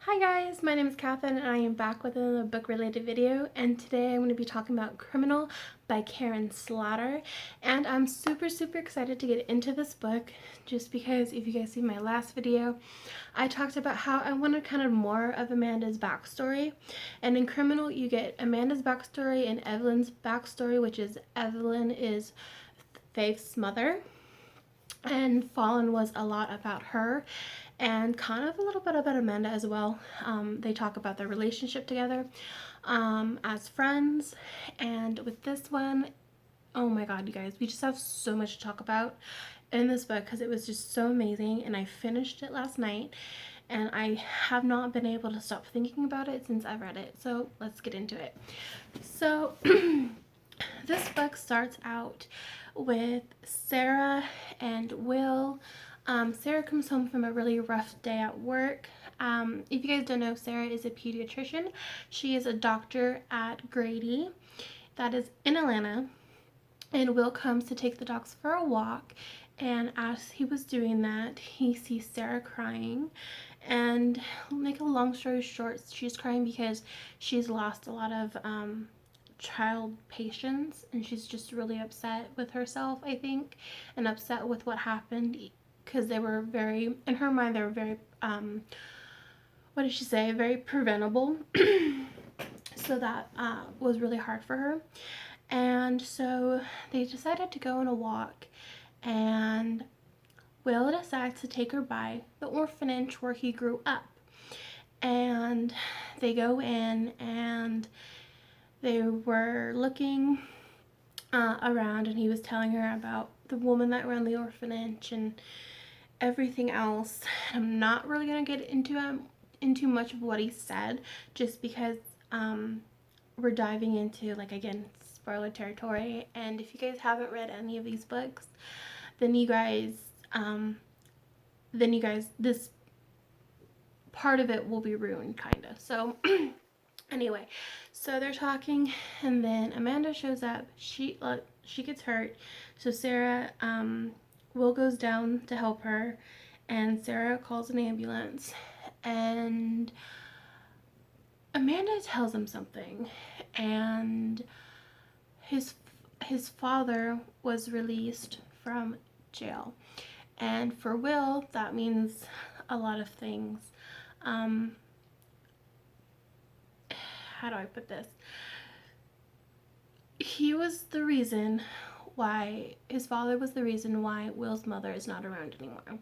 Hi guys, my name is Catherine and I am back with another book related video, and today I'm going to be talking about Criminal by Karin Slaughter. And I'm super excited to get into this book just because if you guys see my last video, I talked about how I wanted kind of more of Amanda's backstory. And in Criminal you get Amanda's backstory and Evelyn's backstory, which is Evelyn is Faith's mother. And Fallen was a lot about her and kind of a little bit about Amanda as well. They talk about their relationship together as friends. And with this one, oh my god, you guys, we just have so much to talk about in this book because it was just so amazing. And I finished it last night and I have not been able to stop thinking about it since I read it. So let's get into it. So this book starts out with Sarah and Will. Sarah comes home from a really rough day at work. If you guys don't know, Sarah is a pediatrician. She is a doctor at Grady, that is in Atlanta. And Will comes to take the dogs for a walk. And as he was doing that, he sees Sarah crying. And make a long story short, she's crying because she's lost a lot of child patience, and she's just really upset with herself, I think, and upset with what happened because they were very, in her mind, they were very what did she say, very preventable. So that was really hard for her. And so they decided to go on a walk, and Will decides to take her by the orphanage where he grew up. And they go in and they were looking around, and he was telling her about the woman that ran the orphanage and everything else. I'm not really going to get into much of what he said just because we're diving into, like, again, spoiler territory. And if you guys haven't read any of these books, then you guys this part of it will be ruined, kind of. So anyway, so they're talking, and then Amanda shows up. She gets hurt, so Sarah, Will goes down to help her, and Sarah calls an ambulance, and Amanda tells him something, and his father was released from jail, and for Will that means a lot of things. How do I put this? He was the reason why, his father was the reason why Will's mother is not around anymore.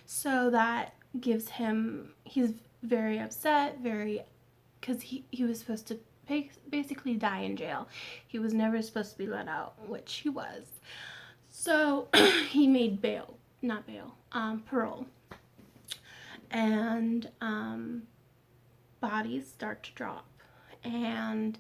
So that gives him, he's very upset, because he was supposed to basically die in jail. He was never supposed to be let out, which he was. So he made parole. And bodies start to drop, and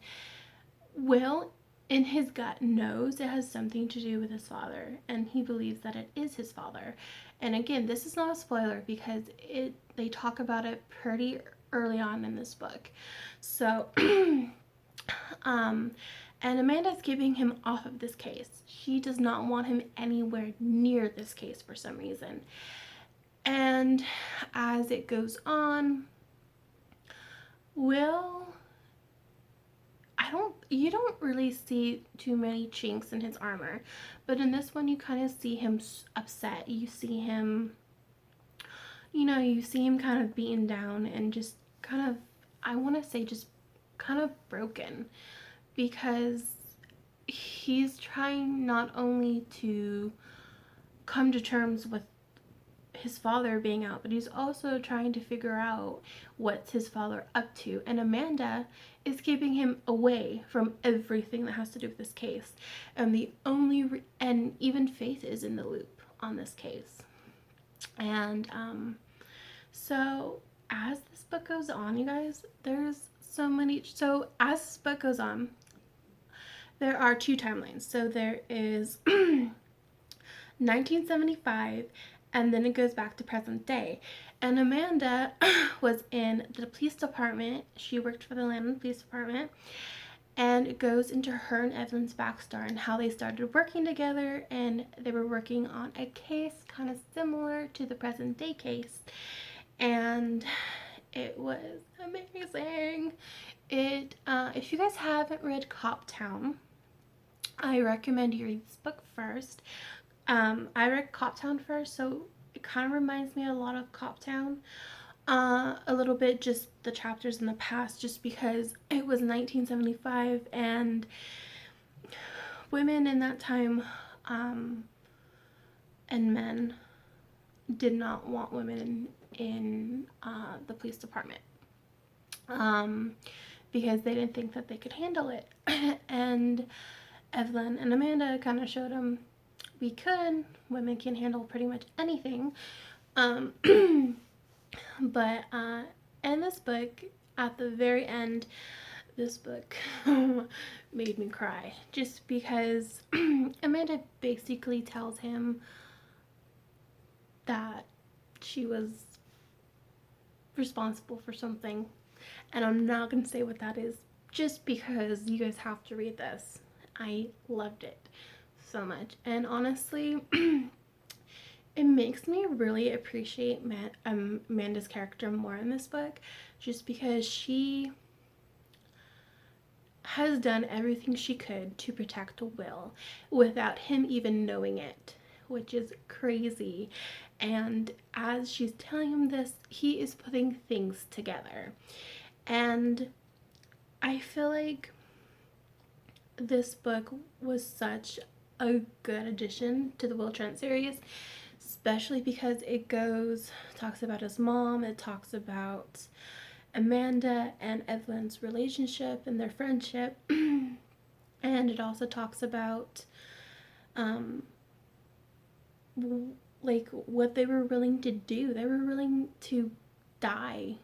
Will in his gut knows it has something to do with his father, and he believes that it is his father. And again, this is not a spoiler because they talk about it pretty early on in this book. So and Amanda's keeping him off of this case. She does not want him anywhere near this case for some reason. And as it goes on, Will, you don't really see too many chinks in his armor, but in this one you kind of see him upset. You see him kind of beaten down and just kind of, I want to say, just kind of broken, because he's trying not only to come to terms with his father being out, but he's also trying to figure out what's his father up to. And Amanda is keeping him away from everything that has to do with this case. And and even Faith is in the loop on this case. And so as this book goes on, you guys, there's so many. So as this book goes on, there are two timelines. So there is 1975, and then it goes back to present day. And Amanda was in the police department. She worked for the Atlanta Police Department. And it goes into her and Evelyn's backstory and how they started working together. And they were working on a case kind of similar to the present day case. And It was amazing. If you guys haven't read Coptown, I recommend you read this book first. I read Coptown first, so it kind of reminds me a lot of Coptown. A little bit, just the chapters in the past, just because it was 1975 and women in that time, and men did not want women in the police department, because they didn't think that they could handle it. And Evelyn and Amanda kind of showed them we could. Women can handle pretty much anything. But in this book, at the very end, this book made me cry, just because Amanda basically tells him that she was responsible for something, and I'm not gonna say what that is, just because you guys have to read this. I loved it so much, and honestly, it makes me really appreciate Amanda's character more in this book, just because she has done everything she could to protect Will without him even knowing it, which is crazy. And as she's telling him this, he is putting things together. And I feel like this book was such a good addition to the Will Trent series, especially because it talks about his mom, it talks about Amanda and Evelyn's relationship and their friendship, and it also talks about like what they were willing to do. They were willing to die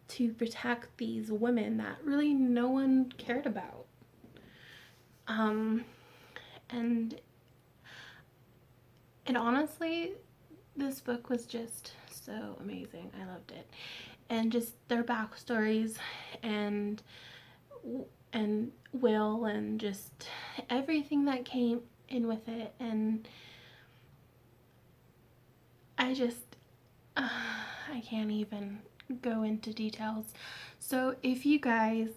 to protect these women that really no one cared about. And honestly, this book was just so amazing. I loved it. And just their backstories, and Will, and just everything that came in with it. And I can't even go into details. So if you guys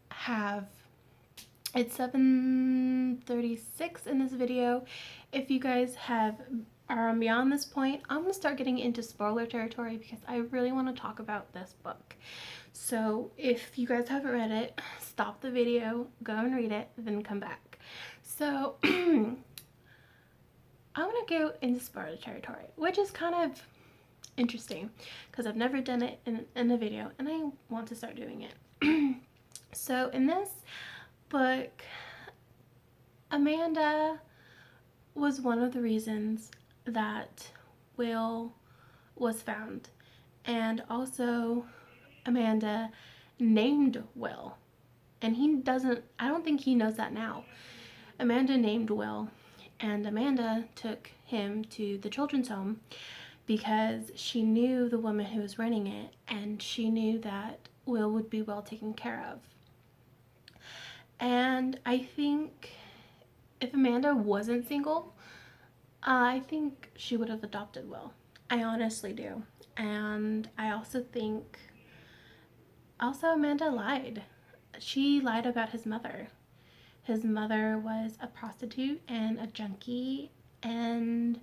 have, it's 7:36 in this video. If you guys are beyond this point, I'm gonna start getting into spoiler territory, because I really want to talk about this book. So if you guys haven't read it, stop the video, go and read it, then come back. So I'm gonna go into spoiler territory, which is kind of interesting because I've never done it in a video, and I want to start doing it. So in this book, Amanda was one of the reasons that Will was found, and also Amanda named Will, and I don't think he knows that now. Amanda named Will, and Amanda took him to the children's home because she knew the woman who was running it, and she knew that Will would be well taken care of. And I think if Amanda wasn't single, I think she would have adopted Will. I honestly do. And I also think Amanda lied. She lied about his mother. His mother was a prostitute and a junkie, and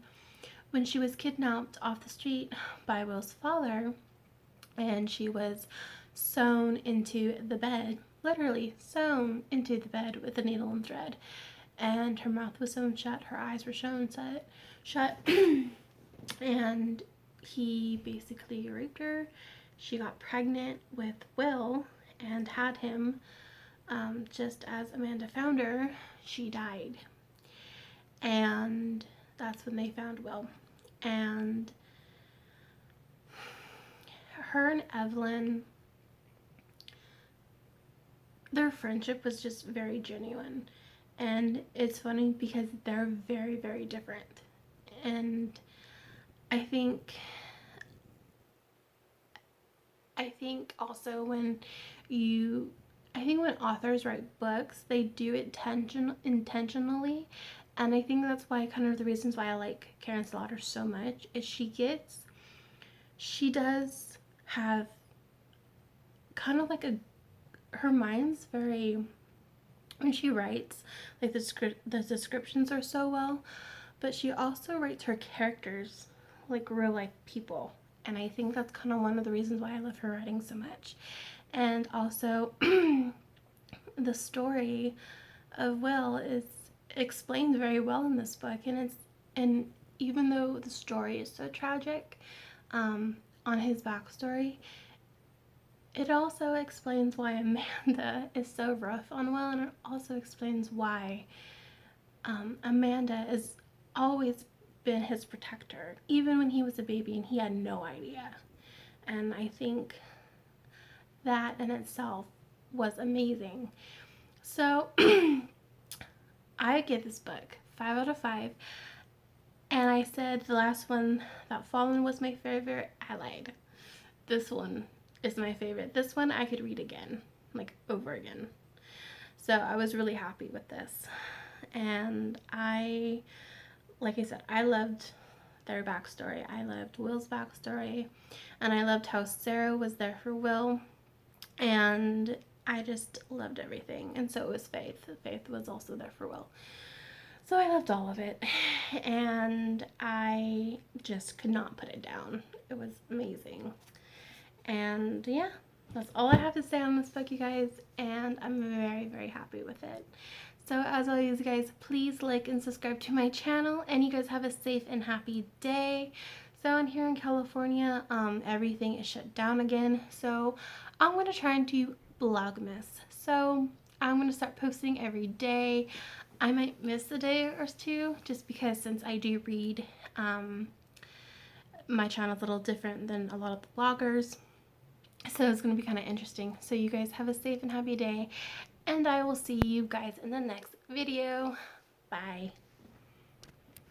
when she was kidnapped off the street by Will's father, and she was sewn into the bed, literally sewn into the bed with a needle and thread, and her mouth was sewn shut, her eyes were sewn shut, and he basically raped her. She got pregnant with Will and had him. Just as Amanda found her, she died, and that's when they found Will. And her and Evelyn, their friendship was just very genuine. And it's funny because they're very, very different. And I think also when authors write books, they do it intentionally. And I think that's why, kind of the reasons why I like Karin Slaughter so much, is she does have kind of like her mind's very, when she writes, like the descriptions are so well, but she also writes her characters like real life people. And I think that's kind of one of the reasons why I love her writing so much. And also the story of Will is explained very well in this book, and even though the story is so tragic, on his backstory, it also explains why Amanda is so rough on Will, and it also explains why Amanda has always been his protector, even when he was a baby and he had no idea. And I think that in itself was amazing. So I give this book 5 out of 5. And I said the last one, that Fallen, was my favorite. I lied. This one is my favorite. This one I could read again, like over again. So I was really happy with this. And like I said, I loved their backstory. I loved Will's backstory. And I loved how Sarah was there for Will. And I just loved everything. And so was Faith. Faith was also there for Will. So I loved all of it. And I just could not put it down. It was amazing. And yeah, that's all I have to say on this book, you guys. And I'm very, very happy with it. So as always, guys, please like and subscribe to my channel. And you guys have a safe and happy day. So in here in California, everything is shut down again. So I'm going to try and do Vlogmas. So I'm going to start posting every day. I might miss a day or two just because since I do read, my channel's a little different than a lot of the bloggers. So it's going to be kind of interesting. So you guys have a safe and happy day. And I will see you guys in the next video. Bye.